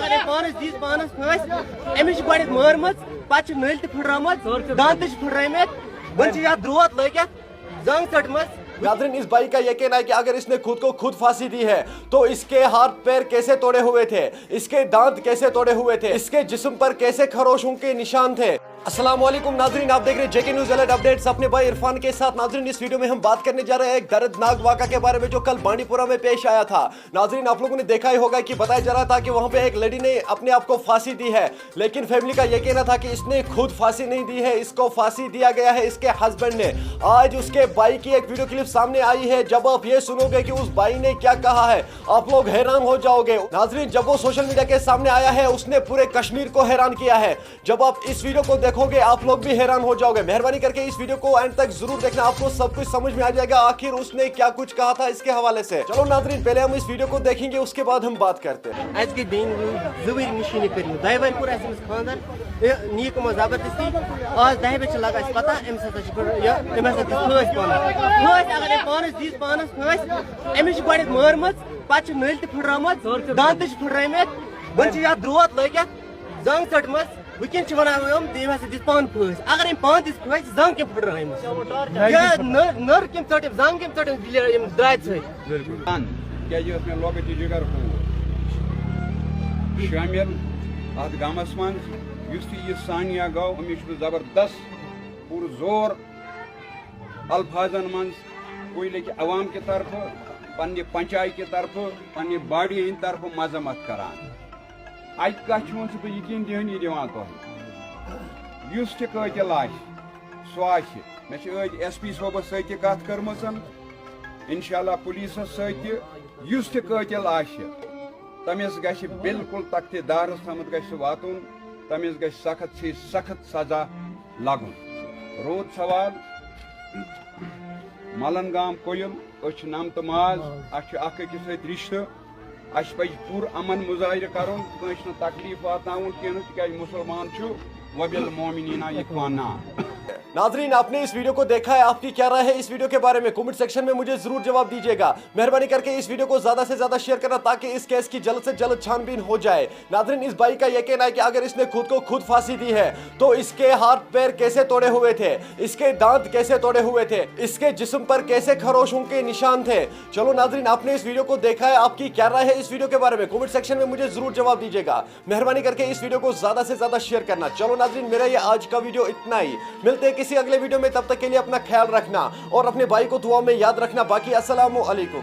اگر پانس دیس پانس پھنس امس گۄڈٕ مارمٕژ پتہٕ چھِ نٔلۍ تہِ پھٕٹرٲمٕژ دند تہِ چھِ پھٕٹرٲمٕتۍ وۄنۍ چھِ یتھ درٛوت لٲگِتھ زنٛگ ژٔٹمٕژ. ناظرین اس بھائی کا یہ کہنا ہے کہ اگر اس نے خود کو خود پھانسی دی ہے تو اس کے ہاتھ پیر کیسے توڑے ہوئے تھے, اس کے دانت کیسے توڑے ہوئے تھے, اس کے جسم پر کیسے خروشوں کے نشان تھے. السلام علیکم ناظرین, آپ دیکھ رہے ہیں جے کے نیوز الرٹ اپڈیٹس اپنے بھائی عرفان کے ساتھ. ناظرین اس ویڈیو میں ہم بات کرنے جا رہے ہیں ایک دردناک واقعہ کے بارے میں جو کل بانڈی پورہ میں پیش آیا تھا. ناظرین آپ لوگوں نے دیکھا ہی ہوگا کہ بتایا جا رہا تھا کہ وہاں پہ ایک لیڈی نے اپنے آپ کو پھانسی دی ہے, لیکن فیملی کا یہ کہنا تھا کہ اس نے خود پھانسی نہیں دی ہے, اس کو پھانسی دیا گیا ہے اس کے ہسبینڈ نے. آج اس کے بھائی کی ایک ویڈیو کلپ سامنے آئی ہے, جب آپ یہ سنو گے کہ اس بھائی نے کیا کہا ہے آپ لوگ حیران ہو جاؤ گے. ناظرین جب وہ سوشل میڈیا کے سامنے آیا ہے اس نے پورے کشمیر کو حیران کیا ہے. جب آپ اس ویڈیو کو دیکھو گے آپ لوگ بھی حیران ہو جاؤ گے. مہربانی کر کے اس ویڈیو کو اینڈ تک ضرور دیکھنا, آپ کو سب کچھ سمجھ میں آ جائے گا آخر اس نے کیا کچھ کہا تھا اس کے حوالے سے. چلو ناظرین پہلے ہم اس ویڈیو کو دیکھیں گے, اس کے بعد ہم بات کرتے ہیں. اس گئی بین زویر نشینی کرنی دہی بہن پور امس خاندر نیک مو زبردستی آج دہی بہن لگا اس پتہ امس ہسا پھنس پھنس اگر پانس دیس پانس پھنس امس گۄڈٕ مارمٕژ پتہٕ چھِ نٔلۍ تہِ پھٕٹرٲمٕژ دند تہِ چھِ پھٕٹرٲمٕتۍ وۄنۍ چھِ یتھ درٛوت لٲگِتھ زنٛگ ژٔٹمٕژ وٕنکٮ۪ن چھِ ونان یِم تٔمۍ ہسا دِژ پانہٕ پھٲسۍ. اگر أمۍ پانہٕ دِژ پھٲسۍ زنٛگ کٔمۍ پھٕٹرٲیمٕژ نٔر کٔمۍ ژٔٹٕم زنٛگ کٔمۍ ژٔٹٕم یِم درٛاے ژھٕنۍ جگر شامل ات گامس من یہ سانیہ گو امس زبردست پور زور الفاظن من کوئی لیکن عوام کی طرف پنہ پنچائی کی طرف پنہ باڈی ہند طرف مذمت کران. ات کت بہ یقین دہانی دان تہ اس تہ قاتل سہ مے ایس پی صوبس ست کت کرمژ انشاءاللہ پولیسس ست اس تہ قاتل تمس گژھِ بالکل تخت دارس تامت گژھِ واتن, تمس گژھِ سخت سے سخت سزا لگن. رود سوال ملن گام کویل اچھ نم تو ماز اچھ اخ أکس ست رشتہ اس پہ پور امن مظاہرہ کرن کٲنٛسہِ نہٕ تکلیف واتناون کینٛہہ تکیازِ مسلمان چھُ وبالمؤمنین یقوانا. ناظرین آپ نے اس ویڈیو کو دیکھا ہے, آپ کی کیا رائے ہے اس ویڈیو کے بارے میں کمنٹ سیکشن میں مجھے ضرور جواب دیجیے گا. مہربانی کر کے اس ویڈیو کو زیادہ سے زیادہ شیئر کرنا تاکہ اس کیس کی جلد سے جلد چھان بین ہو جائے. ناظرین اس بھائی کا یہ کہنا ہے کہ اگر اس نے خود کو خود پھانسی دی ہے تو اس کے ہاتھ پیر کیسے توڑے ہوئے تھے, اس کے دانت کیسے توڑے ہوئے تھے, اس کے جسم پر کیسے خروشوں کے نشان تھے. چلو ناظرین آپ نے اس ویڈیو کو دیکھا ہے, آپ کی کیا رائے ہے اس ویڈیو کے بارے میں کمنٹ سیکشن میں مجھے ضرور جواب دیجیے گا. مہربانی کر کے اس ویڈیو کو زیادہ سے زیادہ شیئر کرنا. چلو ناظرین میرا یہ آج کا ویڈیو اتنا ہی, ملتے ہیں کسی اگلے ویڈیو میں, تب تک کے لیے اپنا خیال رکھنا اور اپنے بھائی کو دعا میں یاد رکھنا. باقی السلام علیکم.